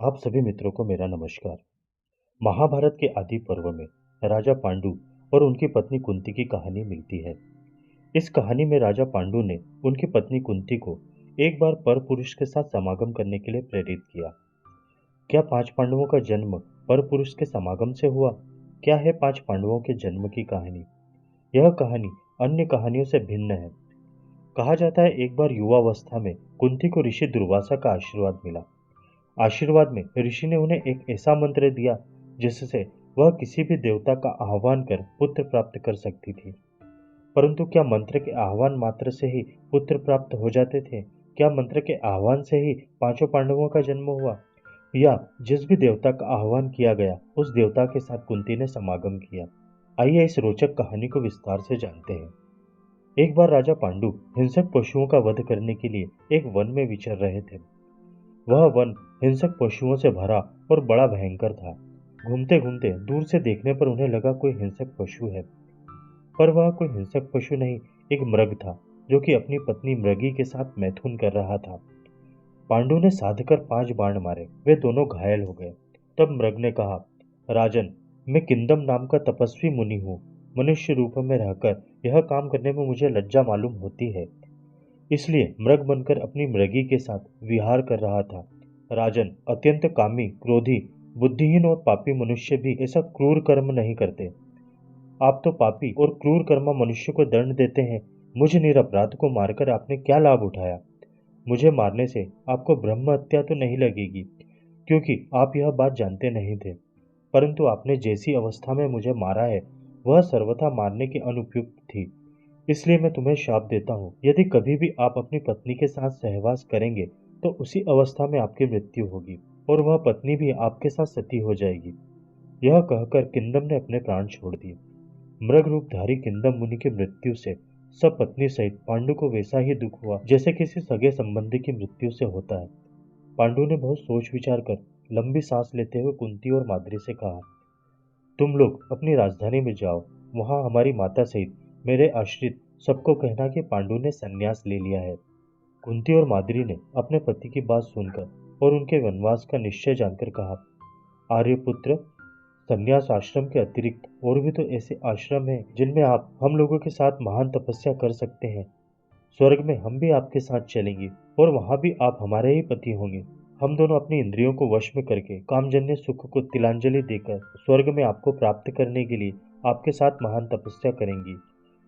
आप सभी मित्रों को मेरा नमस्कार। महाभारत के आदि पर्व में राजा पांडु और उनकी पत्नी कुंती की कहानी मिलती है। इस कहानी में राजा पांडु ने उनकी पत्नी कुंती को एक बार पर पुरुष के साथ समागम करने के लिए प्रेरित किया। क्या पांच पांडवों का जन्म पर पुरुष के समागम से हुआ? क्या है पांच पांडवों के जन्म की कहानी? यह कहानी अन्य कहानियों से भिन्न है। कहा जाता है एक बार युवावस्था में कुंती को ऋषि दुर्वासा का आशीर्वाद मिला। आशीर्वाद में ऋषि ने उन्हें एक ऐसा मंत्र दिया जिससे वह किसी भी देवता का आह्वान कर पुत्र प्राप्त कर सकती थी। परंतु क्या मंत्र के आह्वान मात्र से ही पुत्र प्राप्त हो जाते थे? क्या मंत्र के आह्वान से ही पांचों पांडवों का जन्म हुआ, या जिस भी देवता का आह्वान किया गया उस देवता के साथ कुंती ने समागम किया? आइए इस रोचक कहानी को विस्तार से जानते हैं। एक बार राजा पांडु हिंसक पशुओं का वध करने के लिए एक वन में विचर रहे थे। वह वन हिंसक पशुओं से भरा और बड़ा भयंकर था। घूमते घूमते दूर से देखने पर उन्हें लगा कोई हिंसक पशु है, पर वह कोई हिंसक पशु नहीं, एक मृग था जो कि अपनी पत्नी मृगी के साथ मैथुन कर रहा था। पांडु ने साधकर 5 बाण मारे, वे दोनों घायल हो गए। तब मृग ने कहा, राजन, मैं किंदम नाम का तपस्वी मुनि हूँ। मनुष्य रूप में रहकर यह काम करने में मुझे लज्जा मालूम होती है, इसलिए मृग बनकर अपनी मृगी के साथ विहार कर रहा था। राजन, अत्यंत कामी, क्रोधी, बुद्धिहीन और पापी मनुष्य भी ऐसा क्रूर कर्म नहीं करते। आप तो पापी और क्रूर कर्म मनुष्य को दंड देते हैं। मुझ निरपराध को मारकर आपने क्या लाभ उठाया? मुझे मारने से आपको ब्रह्म हत्या तो नहीं लगेगी, क्योंकि आप यह बात जानते नहीं थे। परंतु आपने जैसी अवस्था में मुझे मारा है वह सर्वथा मारने की अनुपयुक्त थी। इसलिए मैं तुम्हें शाप देता हूँ, यदि कभी भी आप अपनी पत्नी के साथ सहवास करेंगे तो उसी अवस्था में आपकी मृत्यु होगी और वह पत्नी भी आपके साथ सती हो जाएगी। यह कहकर किंदम ने अपने प्राण छोड़ दिए। मृग रूपधारी किंदम मुनि की मृत्यु से सब पत्नी सहित पांडु को वैसा ही दुख हुआ जैसे किसी सगे संबंधी की मृत्यु से होता है। पांडु ने बहुत सोच विचार कर लंबी सांस लेते हुए कुंती और माद्री से कहा, तुम लोग अपनी राजधानी में जाओ। वहां हमारी माता सहित मेरे आश्रित सबको कहना कि पांडु ने संन्यास ले लिया है। कुंती और माद्री ने अपने पति की बात सुनकर और उनके वनवास का निश्चय जानकर कहा, आर्यपुत्र, संन्यास आश्रम के अतिरिक्त और भी तो ऐसे आश्रम हैं जिनमें आप हम लोगों के साथ महान तपस्या कर सकते हैं। स्वर्ग में हम भी आपके साथ चलेंगे और वहां भी आप हमारे ही पति होंगे। हम दोनों अपनी इंद्रियों को वश में करके कामजन्य सुख को तिलांजलि देकर स्वर्ग में आपको प्राप्त करने के लिए आपके साथ महान तपस्या करेंगी।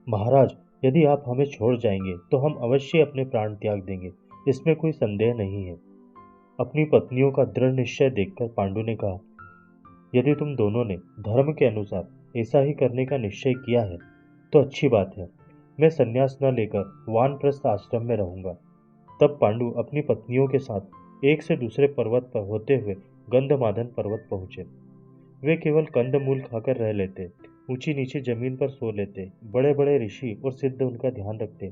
महाराज, यदि आप हमें छोड़ जाएंगे तो हम अवश्य अपने प्राण त्याग देंगे, इसमें कोई संदेह नहीं है। अपनी पत्नियों का दृढ़ निश्चय देखकर पांडु ने कहा, यदि तुम दोनों ने धर्म के अनुसार ऐसा ही करने का निश्चय किया है तो अच्छी बात है। मैं संन्यास न लेकर वानप्रस्थ आश्रम में रहूंगा। तब पांडु अपनी पत्नियों के साथ एक से दूसरे पर्वत पर होते हुए गंधमादन पर्वत पहुंचे। वे केवल कंदमूल खाकर रह लेते, ऊंची नीची जमीन पर सो लेते। बड़े बड़े ऋषि और सिद्ध उनका ध्यान रखते।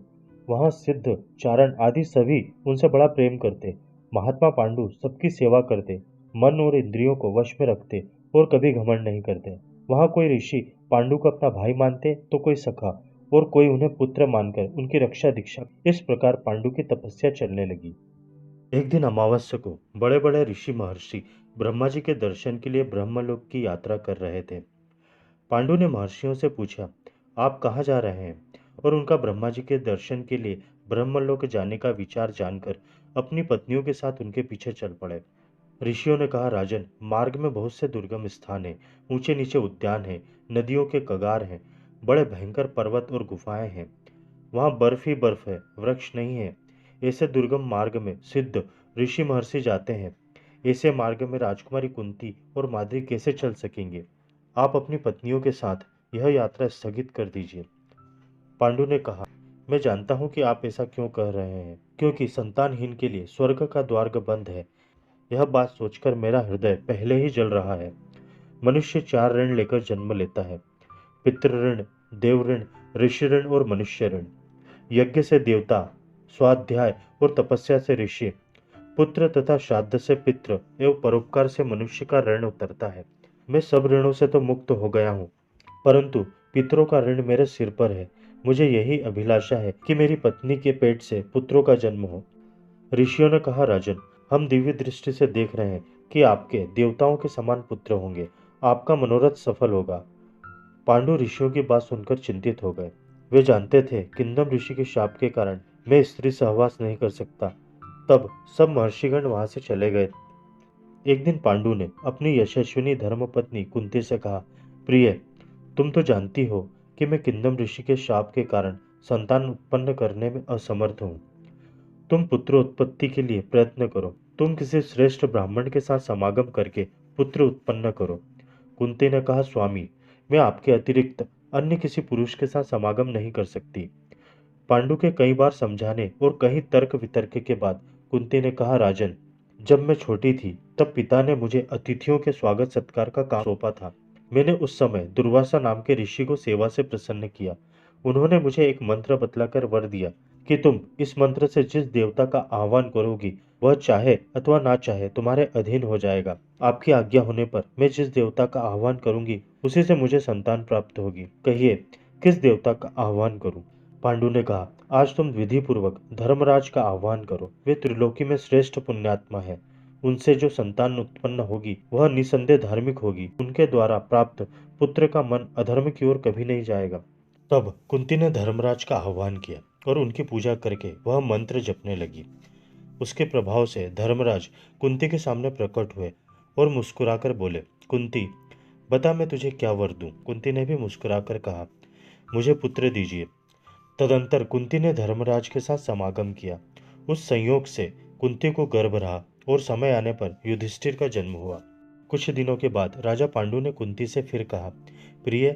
वहां सिद्ध, चारण आदि सभी उनसे बड़ा प्रेम करते। महात्मा पांडु सबकी सेवा करते, मन और इंद्रियों को वश में रखते और कभी घमंड नहीं करते। वहां कोई ऋषि पांडु को अपना भाई मानते तो कोई सखा और कोई उन्हें पुत्र मानकर उनकी रक्षा दीक्षा। इस प्रकार पांडु की तपस्या चलने लगी। एक दिन अमावस्या को बड़े बड़े ऋषि महर्षि ब्रह्मा जी के दर्शन के लिए ब्रह्मलोक की यात्रा कर रहे थे। पांडु ने महर्षियों से पूछा, आप कहाँ जा रहे हैं? और उनका ब्रह्मा जी के दर्शन के लिए ब्रह्मलोक जाने का विचार जानकर अपनी पत्नियों के साथ उनके पीछे चल पड़े। ऋषियों ने कहा, राजन, मार्ग में बहुत से दुर्गम स्थान हैं, ऊंचे नीचे उद्यान हैं, नदियों के कगार हैं, बड़े भयंकर पर्वत और गुफाएं हैं। वहां बर्फ ही बर्फ है, वृक्ष नहीं है। ऐसे दुर्गम मार्ग में सिद्ध ऋषि महर्षि जाते हैं। ऐसे मार्ग में राजकुमारी कुंती और माद्री कैसे चल सकेंगे? आप अपनी पत्नियों के साथ यह यात्रा स्थगित कर दीजिए। पांडु ने कहा, मैं जानता हूं कि आप ऐसा क्यों कह रहे हैं, क्योंकि संतानहीन के लिए स्वर्ग का द्वार बंद है। यह बात सोचकर मेरा हृदय पहले ही जल रहा है। मनुष्य 4 ऋण लेकर जन्म लेता है, पितृ ऋण, देव ऋण, ऋषि ऋण और मनुष्य ऋण। यज्ञ से देवता, स्वाध्याय और तपस्या से ऋषि, पुत्र तथा श्राद्ध से पितृ एवं परोपकार से मनुष्य का ऋण उतरता है। मैं सब ऋणों से तो मुक्त हो गया हूँ, परंतु पितरों का ऋण मेरे सिर पर है। मुझे यही अभिलाषा है कि मेरी पत्नी के पेट से पुत्रों का जन्म हो। ऋषियों ने कहा, राजन, हम दिव्य दृष्टि से देख रहे हैं कि आपके देवताओं के समान पुत्र होंगे, आपका मनोरथ सफल होगा। पांडु ऋषियों की बात सुनकर चिंतित हो गए। वे जानते थे किंदम ऋषि के शाप के कारण मैं स्त्री सहवास नहीं कर सकता। तब सब महर्षिगण वहां से चले गए। एक दिन पांडु ने अपनी यशस्विनी धर्मपत्नी कुंती से कहा, प्रिय, तुम तो जानती हो कि मैं किंदम ऋषि के शाप के कारण संतान उत्पन्न करने में असमर्थ हूँ। तुम पुत्र उत्पत्ति के लिए प्रयत्न करो। तुम किसी श्रेष्ठ ब्राह्मण के साथ समागम करके पुत्र उत्पन्न करो। कुंती ने कहा, स्वामी, मैं आपके अतिरिक्त अन्य किसी पुरुष के साथ समागम नहीं कर सकती। पांडु के कई बार समझाने और कई तर्क वितर्क के बाद कुंती ने कहा, राजन, जब मैं छोटी थी तब पिता ने मुझे अतिथियों के स्वागत सत्कार का काम सौंपा था। मैंने उस समय दुर्वासा नाम के ऋषि को सेवा से प्रसन्न किया। उन्होंने मुझे एक मंत्र बतलाकर वर दिया कि तुम इस मंत्र से जिस देवता का आह्वान करोगी वह चाहे अथवा ना चाहे तुम्हारे अधीन हो जाएगा। आपकी आज्ञा होने पर मैं जिस देवता का आह्वान करूंगी उसी से मुझे संतान प्राप्त होगी। कहिए, किस देवता का आह्वान करूं? पांडु ने कहा, आज तुम विधि पूर्वक धर्मराज का आह्वान करो। वे त्रिलोकी में श्रेष्ठ पुण्यात्मा है। उनसे जो संतान उत्पन्न होगी वह निसंदेह धार्मिक होगी। उनके द्वारा प्राप्त पुत्र का मन अधर्म की ओर कभी नहीं जाएगा। तब कुंती ने धर्मराज का आह्वान किया और उनकी पूजा करके वह मंत्र जपने लगी। उसके प्रभाव से धर्मराज कुंती के सामने प्रकट हुए और मुस्कुराकर बोले, कुंती, बता मैं तुझे क्या वर दूं? कुंती ने भी मुस्कुराकर कहा, मुझे पुत्र दीजिए। तदंतर कुंती ने धर्मराज के साथ समागम किया। उस संयोग से कुंती को गर्भ रहा और समय आने पर युधिष्ठिर का जन्म हुआ। कुछ दिनों के बाद राजा पांडु ने कुंती से फिर कहा, प्रिय,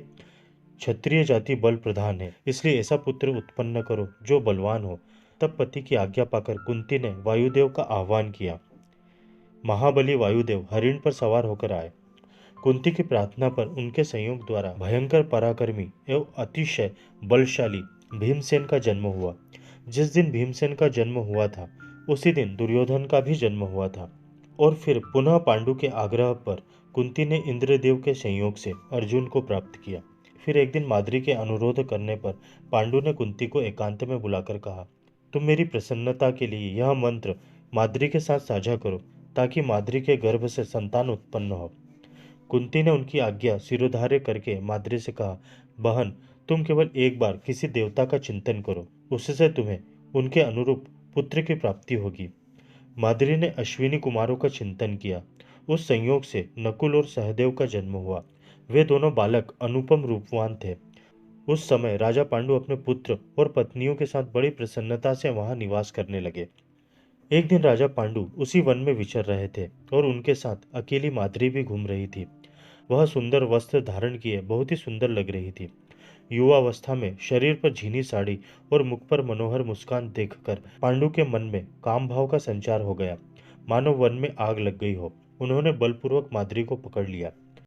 क्षत्रिय जाति बल प्रधान है, इसलिए ऐसा पुत्र उत्पन्न करो जो बलवान हो। तब पति की आज्ञा पाकर कुंती ने वायुदेव का आह्वान किया। महाबली वायुदेव हरिण पर सवार होकर आए। कुंती की प्रार्थना पर उनके संयोग द्वारा भयंकर पराक्रमी एवं अतिशय बलशाली भीमसेन का जन्म हुआ। जिस दिन भीमसेन का जन्म हुआ था उसी दिन दुर्योधन का भी जन्म हुआ था। और फिर पुनः पांडु के आग्रह पर कुंती ने इंद्रदेव के संयोग से अर्जुन को प्राप्त किया। फिर एक दिन माद्री के अनुरोध करने पर पांडु ने कुंती को एकांत में बुलाकर कहा, तुम मेरी प्रसन्नता के लिए यह मंत्र माद्री के साथ साझा करो ताकि माद्री के गर्भ से संतान उत्पन्न हो। कुंती ने उनकी आज्ञा शिरोधार्य करके माद्री से कहा, बहन, तुम केवल एक बार किसी देवता का चिंतन करो, उससे तुम्हें उनके अनुरूप पुत्र की प्राप्ति होगी। माद्री ने अश्विनी कुमारों का चिंतन किया। उस संयोग से नकुल और सहदेव का जन्म हुआ। वे दोनों बालक अनुपम रूपवान थे। उस समय राजा पांडु अपने पुत्र और पत्नियों के साथ बड़ी प्रसन्नता से वहां निवास करने लगे। एक दिन राजा पांडु उसी वन में विचर रहे थे और उनके साथ अकेली माद्री भी घूम रही थी। वह सुंदर वस्त्र धारण किए बहुत ही सुंदर लग रही थी। युवावस्था में शरीर पर झीनी साड़ी और मुख पर मनोहर मुस्कान देखकर पांडु के मन में काम भाव का संचार हो गया। मानो वन में आग लग गई हो। उन्होंने बलपूर्वक माद्री को पकड़ लिया।